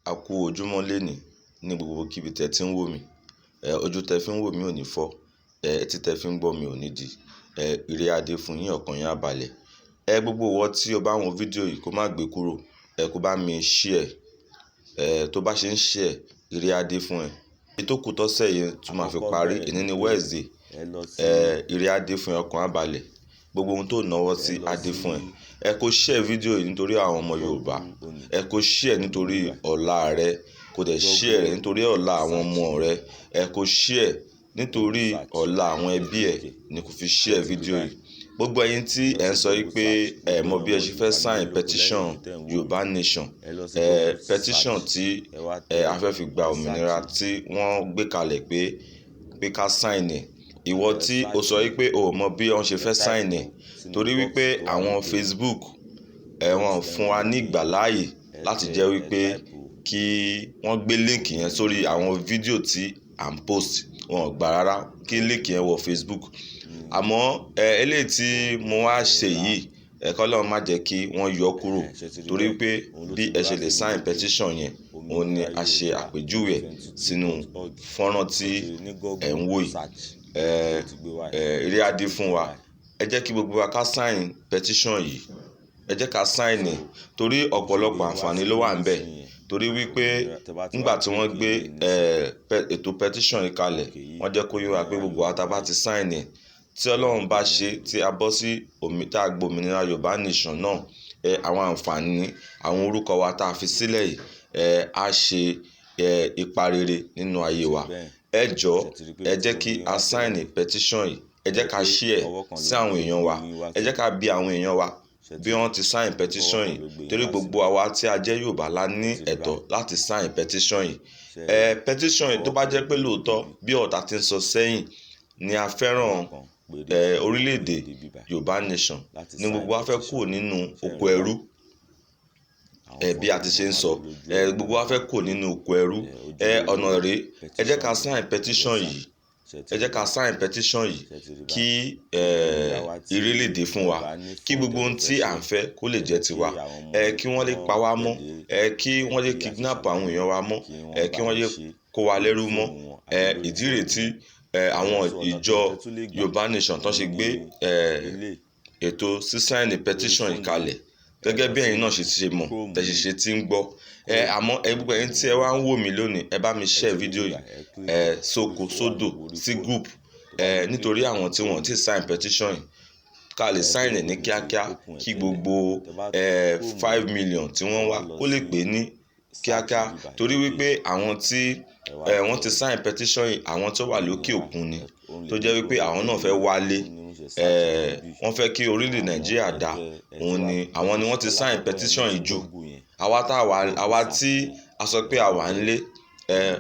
A kú ojúmọ́ lénìí ní gbogbo kíbi tẹ́ tí ń wò mí. Ojú tẹ́ fi ń wò mí ò ní fọ́. Etí tẹ́ fi ń gbọ́ mi ò ní di. Ire adé fún yín, ọkàn yín á balẹ̀. Gbogbo ìwọ tí o bá ń wo fídíò yìí kó má gbé kúrò. Kó bá mi share. Tó bá ṣe ń share, ire adé fún ẹ. Èyí tó kù tọ́sẹ̀ yìí tún máa fi parí. Èní ni Wednesday. Ire adé fún ẹ, ọkàn á balẹ̀. Gbogbo ohun tó náwó sí adé fún ẹ. Kó share fídíò yìí nítorí àwọn ọmọ Yorùbá. Kó share nítorí ọ̀la rẹ. Kó dẹ̀ share rẹ̀ nítorí ọ̀la àwọn ọmọ rẹ. Kó share nítorí ọ̀la àwọn ẹbí ẹ ni kò fi share fídíò yìí. Gbogbo ẹ̀yin tí ẹ ń sọ wípé ẹ mọ̀ bí ẹ ṣe fẹ́ sign petition Yoruba Nation. Petition tí a fẹ́ fi gba òmìnira tí wọ́n gbé kalẹ̀ pé ká sign ẹ̀. Ìwọ tí o sọ wípé o mọ̀ bí wọ́n ṣe fẹ́ sign ẹ̀ torí wípé àwọn Facebook wọ́n fún wa ní ìgbàláàyè láti jẹ́ wípé kí wọ́n gbé link yẹn sórí àwọn fídíò tí à ń post. Wọn ò gbà rárá kí link yẹn wọ Facebook. Àmọ́ eléyìí tí mo wá ṣe yìí, k'Ọlọ́run má jẹ́ kí wọ́n yọ kúrò torí pé bí ẹ ṣe lè sign petition yẹn, òun ni a ṣe àpèjúwe sínú fọ́nrán tí ẹ ń wò yìí. Ire adé fún wa. Ẹ jẹ́ kí gbogbo wa ká sign petition yìí. Ẹ jẹ́ ká sign ẹ̀ torí ọ̀pọ̀lọpọ̀ àǹfààní ló wà ńbẹ̀. Torí wípé nígbà tí wọ́n gbé ètò petition yìí kalẹ̀, wọ́n jẹ́ kó yé wa pé gbogbo wa tá bá ti sign ẹ̀, tí Ọlọ́run bá ṣe tí a bọ́ sí tá a gbòmìnira Yoruba Nation náà, àwọn àǹfààní àwọn orúkọ wa tá a fi sílẹ̀ yìí á ṣe ipa rere nínú ayé wa. Ẹ jọ̀ọ́ ẹ jẹ́ kí a sign petition yìí. Ẹ jẹ́ ká share sí àwọn èèyàn wa. Ẹ jẹ́ ká bi àwọn èèyàn wa bí wọ́n ti sign petition yìí torí gbogbo àwa tí a jẹ́ Yorùbá la ní ẹ̀tọ́ láti sign petition yìí. Petition yìí tó bá jẹ́ pé lóòótọ́ bí ọ̀tá ti ń sọ sẹ́yìn ni a fẹ́ràn orílẹ̀-èdè Yoruba Nation ni gbogbo wa fẹ́ kúrò nínú oko ẹrú. Bí a ti ṣe ń sọ, gbogbo wa fẹ́ kúrò nínú oko ẹrú. Ọ̀nà rèé, ẹ jẹ́ ká sign petition yìí. Ẹ jẹ́ ká sign petition yìí kí ire lè dé fún wa, kí gbogbo ohun tí à ń fẹ́ kó lè jẹ́ tiwa, kí wọ́n lè pa wá mọ́, kí wọ́n lè kidnap àwọn èèyàn wa mọ́, kí wọ́n lè kó wa lẹ́rú mọ́. Ìdí rèé tí àwọn ìjọ Yoruba Nation tán ṣe gbé ètò sísáìnì petition yìí kalẹ̀. Gẹ́gẹ́ bí ẹ̀yin náà ṣe ti mọ̀, tẹ́ ṣe ti ń gbọ́. Àmọ́ gbogbo ẹ̀yin tí ẹ wá ń wò mí lónìí, ẹ bá mi share fídíò yìí sóko sódò sí group nítorí àwọn tí wọ́n ti sign petition yìí ká lè sign ẹ̀ ní kíákíá kí gbogbo 5 million tí wọ́n wá kó lè pé ní kíákíá torí wípé àwọn tí wọ́n ti sign petition yìí àwọn tó wà lókè òkun ni tó jẹ́ wípé àwọn náà fẹ́ wálé. Wọ́n fẹ́ kí orílẹ̀ Nàìjíríà dá. Àwọn ni wọ́n ti sign petition yìí jù. Àwa tí a sọ pé a wà nílé,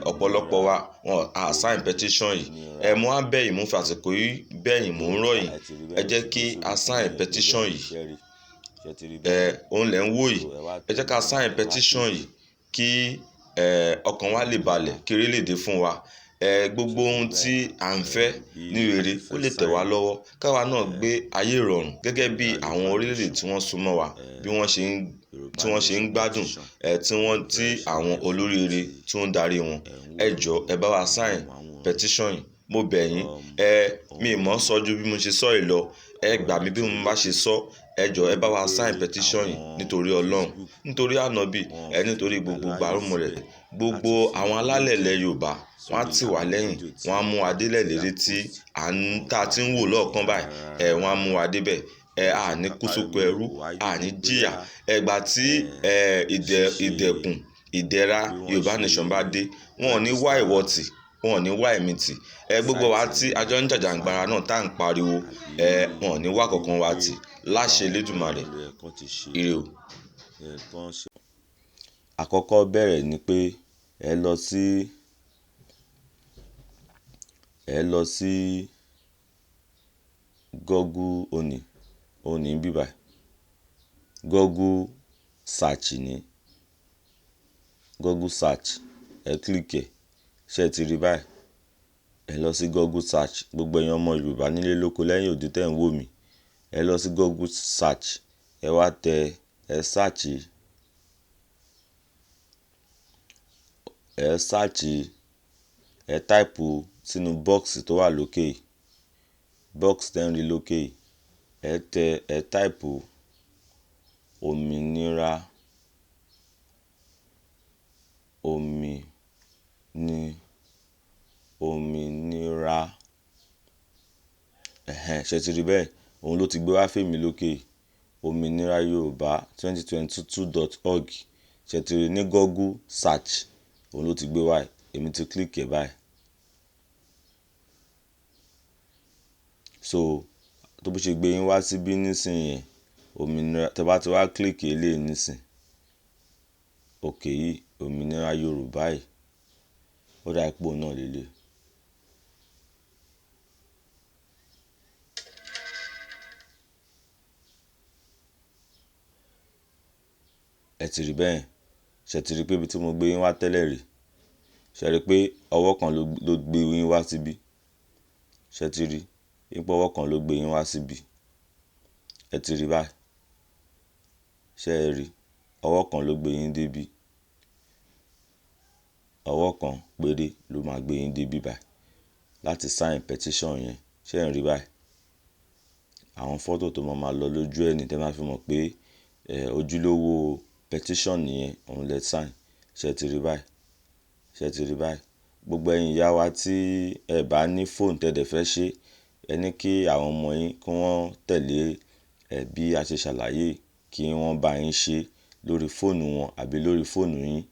ọ̀pọ̀lọpọ̀ wa wọn à sign petition yìí. Mo á bẹ̀ yín, mo fàsìkò yìí bẹ̀ yín, mò ń rọ̀ yín. Ẹ jẹ́ kí a sign petition yìí. Òun lẹ̀ ń wò yìí. Ẹ jẹ́ ká sign petition yìí kí ọkàn wa lè balẹ̀, kí ire lè dé fún wa. Gbogbo ohun tí à ń fẹ́ ní rere kó lè tẹ̀ wá lọ́wọ́. Káwa náà gbé ayé ìrọ̀rùn gẹ́gẹ́ bí àwọn orílẹ̀-èdè tí wọ́n súnmọ́ wa bí wọ́n ṣe ń gbádùn tí àwọn olóríire tí wọ́n ń darí wọn. Ẹ jọ̀ọ́ ẹ bá wa sign petition yìí. Mo bẹ̀ yín. Mi ì mọ̀ sọ ju bí mo ṣe sọ yìí lọ. Ẹ gbà mí bí mo bá ṣe sọ. Ẹ jọ̀ọ́ ẹ bá wa sign petition yìí nítorí Ọlọ́run, nítorí ànábì, nítorí gbogbo gbàrúmọ̀ rẹ̀. Gbogbo àwọn alálẹ̀ ilẹ̀ Yorùbá wọ́n á tì wá lẹ́yìn. Wọ́n á mú wa délẹ̀ lérí tí a ti ń wò lọ́ọ̀kan báyìí. Wọ́n á mú wa débẹ̀. A ní kú sóko ẹrú, a ní jìyà. Ìgbà tí ìdẹ̀kùn ìdẹ̀ra Yoruba Nation bá dé, wọn ò ní wá ìwọ tì, wọn ò ní wá ẹ̀mí tì. Gbogbo wa tí a jọ ń jàjàǹgbara náà tá à ń pariwo, wọn ò ní wá kankan wa tì láṣẹ Elédùmarè. Ire o. Àkọ́kọ́ bẹ̀rẹ̀ ni pé ẹ lọ sí Google òní bíbá. Google search ni. Google search. Ẹ click ẹ̀. Ṣé ti rí báyìí? Ẹ lọ sí Google search. Gbogbo ẹ̀yin ọmọ Yorùbá nílé lóko lẹ́yìn odi tẹ́ ń wò mí. Ẹ lọ sí Google search. Ẹ wá search ẹ search, ẹ type sínú box tó wà lókè, box tẹ́ ń rí lókè, ẹ type òmìnira, òmìnira, ṣe ti rí bẹ́ẹ̀, òun ló ti gbé wá fèmí lókè, òmìnira Yorùbá 2022.org. ṣe ti rí ní Google search, òun ló ti gbé wá, èmi ti click ẹ̀ báyìí. So tó bó ṣe gbé yín wá síbí nísìnyí, òmìnira, tẹ́ bá ti wá click eléyìí nísìn, òkè yìí, òmìnira Yorùbá yìí, ó dà ipò náà lélẹ̀. Ẹ ti rí bẹ́ẹ̀, ṣe ti rí pé ibi tí mo gbé yín wá tẹ́lẹ̀ rí, ṣe rí pé ọwọ́ kan ló gbé yín wá síbí, ṣe ti rí ipò ọwọ́ kan ló gbé yín wá síbí, ẹ ti rí báyìí, ṣe ẹ rí ọwọ́ kan ló gbé yín débí, ọwọ́ kan péré ló máa gbé yín débí báyìí láti sign petition yẹn, ṣe ẹ ń rí báyìí. Àwọn fọ́tò tó máa lọ lójú ẹ̀ ní tẹ́ máa fi mọ̀ pé ojúlówó petition nìyẹn, òun lẹ sign, ṣe ti rí báyìí, ṣe ti rí báyìí. Gbogbo ẹ̀yin ìyá wa tí ẹ bá ní fóònù tẹ́dẹ̀ fẹ́ ṣe, ẹ ní kí àwọn ọmọ yín kí wọ́n tẹ̀lé bí a ṣe ṣàlàyé, kí wọ́n bá yín ṣe lórí fóònù wọn àbí lórí fóònù yín.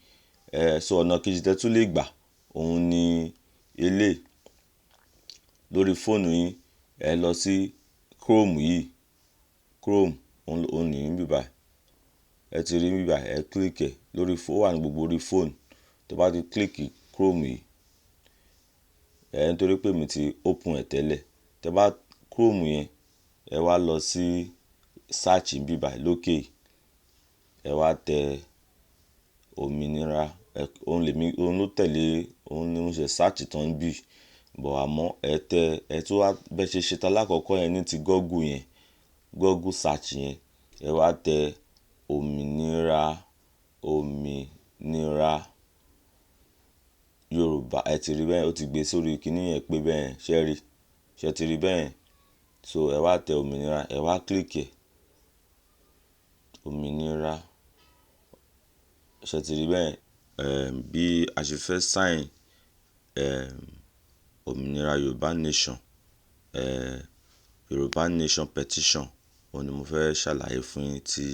So ọ̀nà kejì tẹ́ tún lè gbà, òun ni eléyìí. Lórí fóònù yín, ẹ lọ sí Chrome yìí, Chrome, òun ní níbí báyìí, ẹ ti rí níbí báyìí, ẹ click ẹ̀ lórí fóònù, ó wà ní gbogbo orí fóònù. tó bá ti click Chrome yìí, nítorí pé mi ti open ẹ̀ tẹ́lẹ̀, tẹ́ bá Chrome yẹn, ẹ wá lọ sí search níbí báyìí lókè, ẹ wá tẹ òmìnira, òun ló tẹ̀lé, òun ni mo ṣe search tán bí, bọ̀ àmọ́ ẹ tó wá bẹ́ ṣe ṣetán lákọ̀ọ́kọ́ yẹn ní ti Google yẹn, Google search yẹn, ẹ wá tẹ òmìnira Yorùbá, ẹ ti rí bẹ́ẹ̀, ó ti gbé sórí kíní yẹn pé bẹ́ẹ̀, ṣe rí, ṣe ti rí bẹ́ẹ̀. So ẹ wá tẹ òmìnira, ẹ wá click ẹ̀, òmìnira, ṣe ti rí bẹ́ẹ̀. Bí a ṣe fẹ́ sign òmìnira Yorùbá nation, Yorùbá nation petition, òun ni mo fẹ́ ṣàlàyé fún yín tí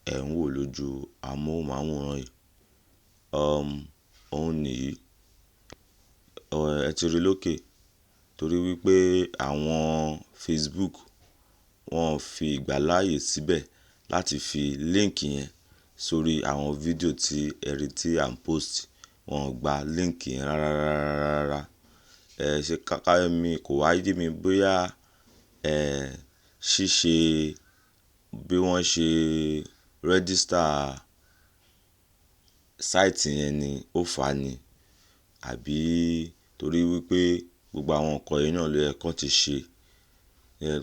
ẹ ń wò lójú amóhùnmáwòrán yìí. Òun nìyí, ẹ ti rí lókè, torí wípé àwọn Facebook wọ́n fi ìgbàláàyè síbẹ̀ láti fi link yẹn sórí àwọn fídíò tí ẹ rí tí à ń post, wọ́n gba link yẹn rárá. Ṣe káká mi kò wá yé mi bóyá ṣíṣe bí wọ́n ṣe register site yẹn ni ó fà á ni, àbí torí wípé gbogbo àwọn nǹkan yìí náà ló yẹ kán ti ṣe,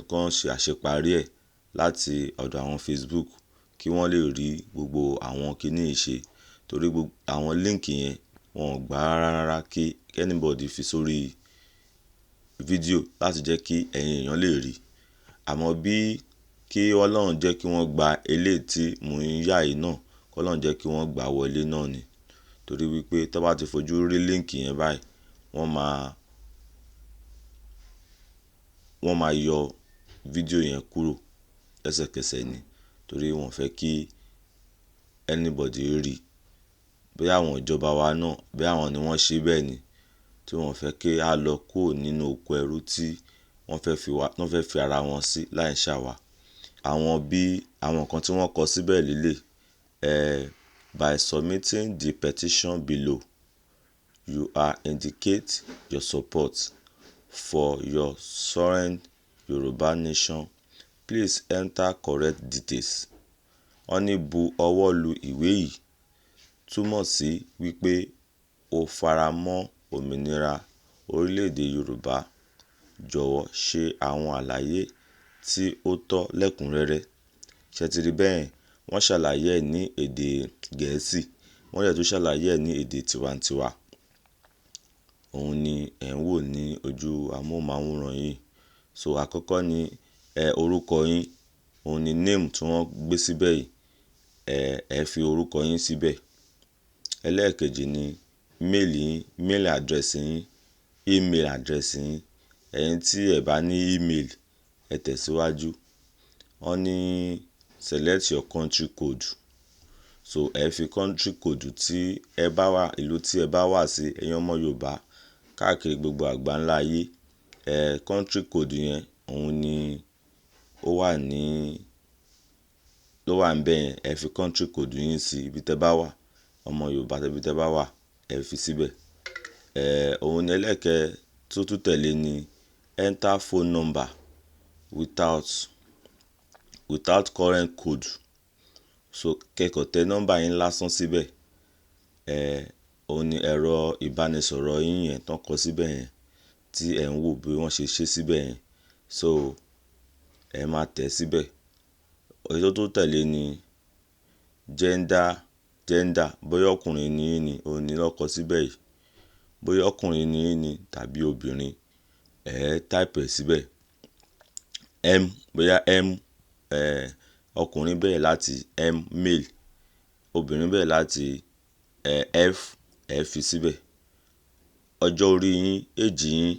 kán ṣe àṣeparí ẹ̀ láti ọ̀dọ̀ àwọn Facebook kí wọ́n lè rí gbogbo àwọn kíní yìí ṣe, torí gbogbo àwọn link yẹn wọ́n ò gbà rárá kí anybody fi sórí fídíò láti jẹ́ kí ẹ̀yin èèyàn lè rí. Àmọ́ bí kí Ọlọ́run jẹ́ kí wọ́n gba eléyìí tí mò ń yà yìí náà, kí Ọlọ́run jẹ́ kí wọ́n gbà wọlé náà ni, torí wípé tó bá ti fojú rí link yẹn báyìí, wọ́n máa yọ fídíò yẹn kúrò lẹ́sẹ̀kẹsẹ̀ ni, torí wọ́n fẹ́ kí anybody rí. Bóyá àwọn ìjọba wa náà, bí àwọn ni wọ́n ṣe bẹ́ẹ̀ ni, tí wọ́n fẹ́ kí a lọ kúrò nínú oko ẹrú tí wọ́n fẹ́ fi ara wọn sí láì ṣàwà. Àwọn nǹkan tí wọ́n kọ síbẹ̀ lélẹ̀, by submitting the petition below, you are indicate your support for your sovereign Yoruba nation. Please enter correct details. Wọ́n ní bu ọwọ́ lu ìwé yìí, túmọ̀ sí wípé o fara mọ́ òmìnira orílẹ̀-èdè Yorùbá. Jọ̀wọ́ ṣe àwọn àlàyé tí ó tọ́ lẹ́kùnrẹ́rẹ́. Ṣé ti rí bẹ́ẹ̀? Wọ́n ṣàlàyé ẹ̀ ní èdè Gẹ̀ẹ́sì, wọ́n dẹ̀ tún ṣàlàyé ẹ̀ ní èdè tiwantiwa. Òun ni ẹ̀ ń wò ní ojú amóhùnmáwòrán yìí. So àkọ́kọ́ ni orúkọ yín, òun ni name tí wọ́n gbé síbẹ̀ yìí, ẹ fi orúkọ yín síbẹ̀. Ẹlẹ́ẹ̀kejì ni mail yín, mail address yín, email address yín. Ẹ̀yin tí ẹ bá ní email, ẹ tẹ̀síwájú. Wọ́n ní select your country code. So ẹ fi country code tí ẹ bá wà, ìlú tí ẹ bá wà sí, ẹ̀yin ọmọ Yorùbá káàkiri gbogbo àgbáńlá ayé. Country code yẹn, òun ni ó wà ńbẹ̀ yẹn. Ẹ fi country code yín sí ibi tẹ́ bá wà. Ọmọ Yorùbá ibi tẹ́ bá wà, ẹ fi síbẹ̀. Òun ni ẹlẹ́ẹ̀kẹ́ tó tún tẹ̀lé ni enter phone number without current code. So kẹ́kọ̀ọ́ tẹ nọ́mbà yín lásán síbẹ̀. Òun ni ẹ̀rọ ìbánisọ̀rọ̀ yín yẹn tán kọ síbẹ̀ yẹn, tí ẹ̀ ń wò bí wọ́n ṣe ṣe síbẹ̀ yẹn. So ẹ máa tẹ̀ síbẹ̀. Èyí tó tẹ̀lé ni gender, bóyá ọkùnrin ni yín ni, òun ni ló kọ síbẹ̀ yìí. Bóyá ọkùnrin ni yín ni tàbí obìnrin, type ẹ̀ síbẹ̀. Bóyá ọkùnrin bẹ̀rẹ̀ láti male, obìnrin bẹ̀rẹ̀ láti f, ẹ fi síbẹ̀. Ọjọ́ orí yín, age yín,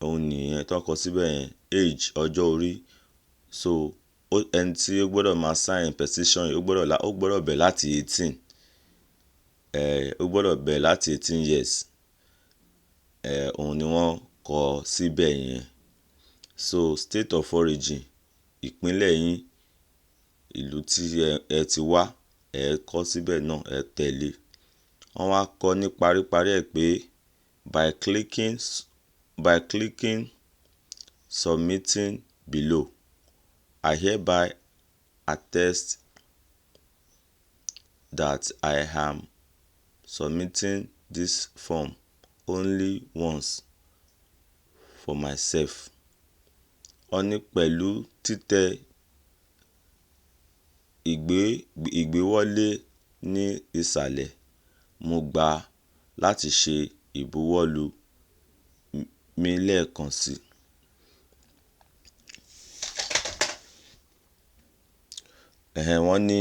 òun nìyẹn tó kọ síbẹ̀ yẹn, age, ọjọ́ orí. So ẹni tí ó gbọ́dọ̀ máa sign petition yìí, ó gbọ́dọ̀ bẹ̀rẹ̀ láti 18. Ó gbọ́dọ̀ bẹ̀rẹ̀ láti 18 years. Òun ni wọ́n kọ síbẹ̀ yẹn. So state of origin, ìpínlẹ̀ yín, ìlú tí ẹ ti wá, ẹ kọ síbẹ̀ náà, ẹ tẹ̀lé. Wọ́n wá kọ ní paríparí ẹ̀ pé by clicking submitting below, I hereby attest that I am submitting this form only once for myself. Wọ́n ní pẹ̀lú títẹ ìgbéwọlé ní ìsàlẹ̀, mo gbà láti ṣe ìbuwọ́lù mi lẹ́ẹ̀kan sí. Wọ́n ní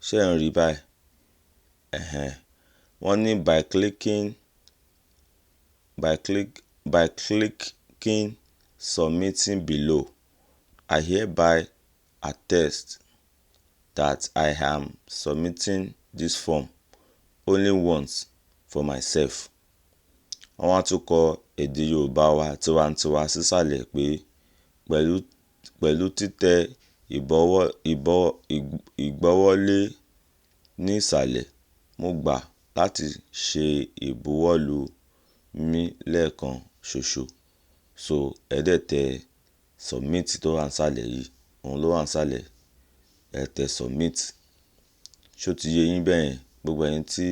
ṣé ń rí báyìí. Wọ́n ní by clicking submitting below, I hereby attest that I am submitting this form only once for myself. Wọ́n wá tún kọ èdè Yorùbá wa tiwantiwa sísàlẹ̀ pé pẹ̀lú títẹ ìgbọ́wọ́lé ní ìsàlẹ̀, mo gbà láti ṣe ìbuwọ́lù mi lẹ́ẹ̀kan ṣoṣo. So ẹ dẹ̀ tẹ submit tó wà nísàlẹ̀ yìí, òun ló wà nísàlẹ̀. Ẹ tẹ submit. Ṣó ti yé yín bẹ́yẹn? Gbogbo ẹ̀yin tí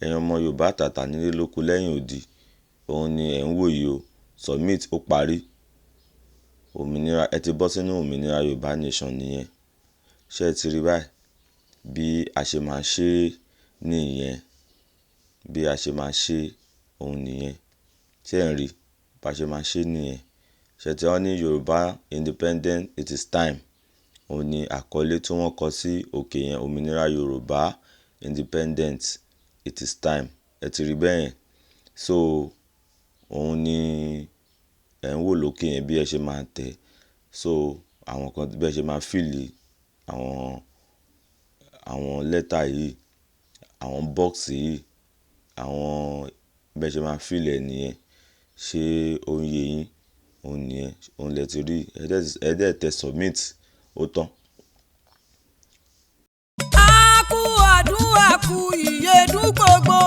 ẹ̀yin ọmọ Yorùbá tàtà nílé lóko lẹ́yìn odi, òun ni ẹ̀ ń wò yìí o. Submit, ó parí. Òmìnira, ẹ ti bọ́ sínú òmìnira Yorùbá nation nìyẹn. Ṣé ẹ ti rí báyìí? Bí a ṣe máa ṣe nìyẹn. Bí a ṣe máa ṣe òun nìyẹn. Ṣé ẹ̀ ń rí? Bá ṣe máa ṣe nìyẹn. Ṣé tí wọ́n ní Yorùbá independent, it is time. Òun ni àkọlé tí wọ́n kọ sí òkè yẹn, òmìnira Yorùbá independent, it is time. Ẹ ti rí bẹ́yẹn? So òun ni ẹ̀ ń wò lókè yẹn bí ẹ ṣe máa tẹ̀. So àwọn kan bí ẹ ṣe máa fìlì àwọn lẹ́tà yìí, àwọn bọ́ọ̀sì yìí, àwọn bí ẹ ṣe máa fìlì ẹ̀ nìyẹn. Ṣé ó ń yé yín? Òun nìyẹn. Òun lẹ ti rí. Ẹ dẹ̀ tẹ submit, ó tán. A kú ọdún, a kú ìyèdún gbogbo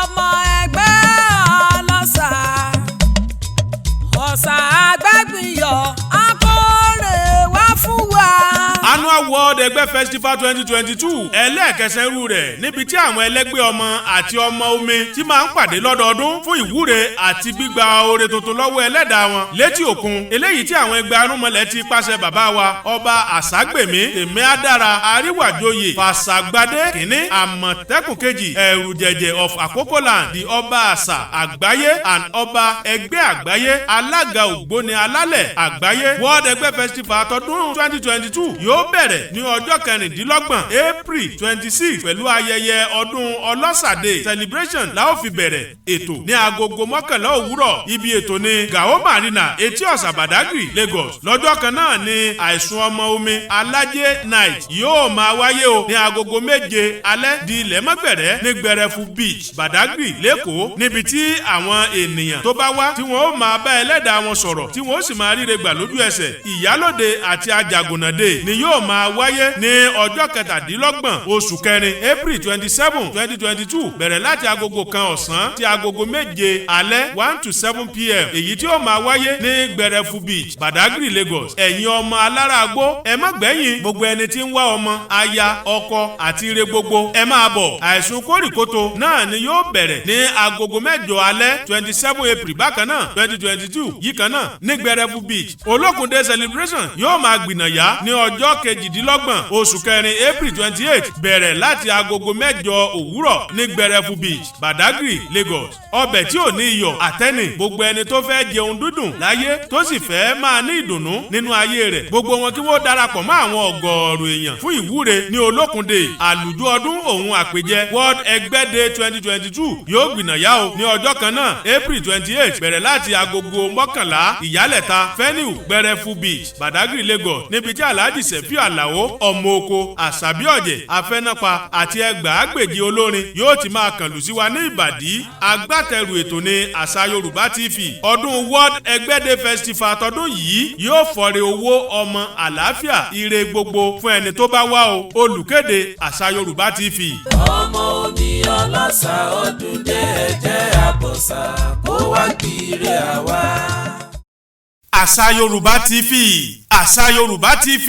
ọmọ ẹgbẹ́ ọlọ́ṣà. Ọ̀ṣà àgbẹ̀gbìyọ̀ akóre wá fún wa. Annual World Ẹgbẹ́ ẹgbẹ́ festival 2022 ẹlẹ́ẹ̀kẹsẹ̀rú rẹ̀ níbi tí àwọn ẹlẹ́gbẹ́ ọmọ àti ọmọ omi ti máa ń pàdé lọ́dọọdún fún ìwúre àti gbígba oore tuntun lọ́wọ́ ẹlẹ́dàá wọn létí òkun eléyìí tí àwọn ẹgbẹ́ arúnmọlẹ̀ ti pàṣẹ bàbá wa ọba àságbèmí tèmi adára àríwájòyè fàṣàgbádé kìnní àmọ̀tẹ́kùn kejì ẹ̀rù jẹ̀jẹ̀ of Àkókòland di ọba àṣà àgbáyé and ọba ẹgbẹ́ àgbáyé alága ògbóni alálẹ̀ àgbáyé world ẹgbẹ́ festival tọdún 2022 yóò bẹ̀rẹ̀ ní ọjọ́ kẹrìndínlọ́gbọ̀n April 26 pẹ̀lú ayẹyẹ ọdún ọlọ́sàdé celebration la ó fi bẹ̀rẹ̀ ètò ní agogo 11 òwúrọ̀ ibi ètò ní Gao Marina etí ọ̀sà Badagry Lagos lọ́jọ́ kan náà ni àìsùn ọmọ omi alájẹ night yóò máa wáyé o ní agogo 7 alẹ́ di ilẹ̀ mọ́gbẹ̀rẹ́ ní gbẹrẹfu beach Badagry lẹ́kọ̀ọ́ níbi tí àwọn ènìyàn tó bá wá tí wọ́n ó máa bá ẹlẹ́dàá wọn sọ̀rọ̀ tí wọ́n ó sì máa ríre gbà lójú ẹsẹ̀ ìyálòde àti àjàgùnàdé ni yóò máa wáyé ní ọjọ́ kẹtàdínlọ́gbọ̀n oṣù kẹrin April 27 2022 bẹ̀rẹ̀ láti agogo kan ọ̀sán tí agogo 7 alẹ́ 1 to 7 p.m. èyí tí ó máa wáyé ní gbẹrẹfu beach Badagry Lagos ẹ̀yin ọmọ alára agbó ẹ má gbẹ̀yìn gbogbo ẹni tí ń wá ọmọ aya ọkọ àti ire gbogbo ẹ máa bọ̀ àìsùn kórìkótó náà ni yóò bẹ̀rẹ̀ ní agogo 8 alẹ́ 27 April bákan náà 2022 yìí kan náà ní gbẹrẹfu beach olókùndé celebration yóò máa gbìnàyà ní ọjọ́ kejìdínlọ́gbọ̀n oṣù kẹrin April 28 bẹ̀rẹ̀ láti agogo 8 òwúrọ̀ ní gbẹrẹfu beach Badagry Lagos ọbẹ̀ tí ò ní iyọ̀ àtẹ́nì gbogbo ẹni tó fẹ́ jẹun dúdùn láyé tó sì fẹ́ máa ní ìdùnnú nínú ayé rẹ̀ gbogbo wọn kí wọ́n darapọ̀ mọ́ àwọn ọgọ́rùn èèyàn fún ìwúre ní olókùndé àlùjọ ọdún òun àpèjẹ world ẹgbẹ́dẹ 2022 yóò gbìnàyà o ní ọjọ́ kan náà April 28 bẹ̀rẹ̀ láti agogo 11 ìyálẹ̀ta venue gbẹrẹfu beach Badagry Lagos níbi tí alhaji sefiu alao ọmọ oko àṣàbí ọ̀jẹ̀ afẹ́nápa àti ẹgbàágbèjì olórin yóò ti máa kànlù sí wa ní ìbàdí agbátẹrù ètò ní àṣà Yorùbá TV ọdún world ẹgbẹ́dẹ festival tọdún yìí yóò fọre owó ọmọ àlàáfíà ire gbogbo fún ẹni tó bá wá o olùkéde àṣà Yorùbá TV. ọmọ omi ọlọ́sà ọdún dé ẹ̀jẹ̀ àbọ̀sà kó wá gbìrè àwa. àṣà Yorùbá TV àṣà Yorùbá TV.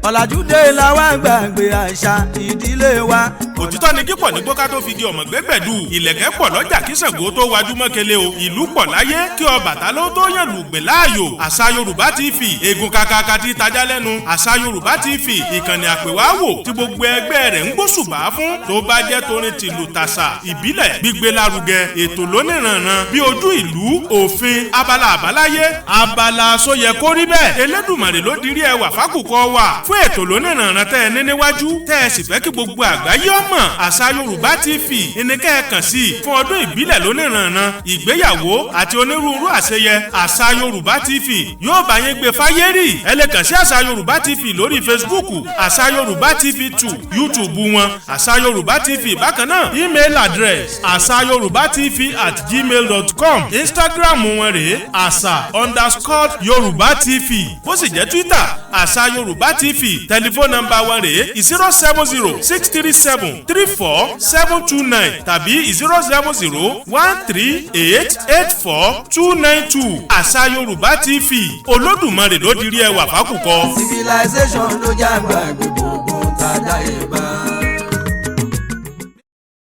ọ̀làjú dé làwa gbàgbé àṣà ìdílé wa. òtítọ́ ni kíkọ̀ ní gbóká tó fi di ọmọ gbẹ́gbẹ̀dù ìlẹ̀kẹ̀ pọ̀ lọ́jà kí Ṣàngó tó wájú mọ́kẹ́lẹ́ o ìlú pọ̀ láyé kí Ọbàtálá tó yàn lùgbẹ̀ láàyò àṣà Yorùbá TV egun kakaka ti tajà lẹ́nu àṣà Yorùbá TV ìkànnì àpèwáwò tí gbogbo ẹgbẹ́ rẹ̀ ń gbóṣùbà fún tó bá jẹ́ torin tìlù tàṣà ìbílẹ̀ gbígbé lárugẹ ètò lóníranran bí ojú ìlú òfin abala àbáláyé abala sóyẹ kó rí bẹ́ẹ̀ Elédùmarè ló dirí ẹwà fákùkọ wà fún ètò lóníranran tẹ́ ẹ ní níwájú tẹ́ ẹ sì fẹ́ kí gbogbo àgbáyé ọmọ àṣà Yorùbá TV ìníkẹ́ ẹ kàn sí fún ọdún ìbílẹ̀ lóníranran ìgbéyàwó àti onírúurú àṣeyẹ àṣà Yorùbá TV yóò bá yín gbé fáyé rí ẹ lè kàn sí àṣà Yorùbá TV lórí Facebook àṣà Yorùbá TV 2 YouTube wọn àṣà Yorùbá TV bákan náà email address asayorubatv@gmail.com Instagram wọn rèé àṣà_Yorùbá TV bó sì jẹ́ Twitter àṣà Yorùbá TV tẹlifóònù nọ́mbà wọn rèé 070-637-34729 tàbí 070-138-84292 àṣà Yorùbá TV Olódùmarè ló dirí ẹwà fákùkọ. civilization ló jágbá gbogbo tàdá ìbá.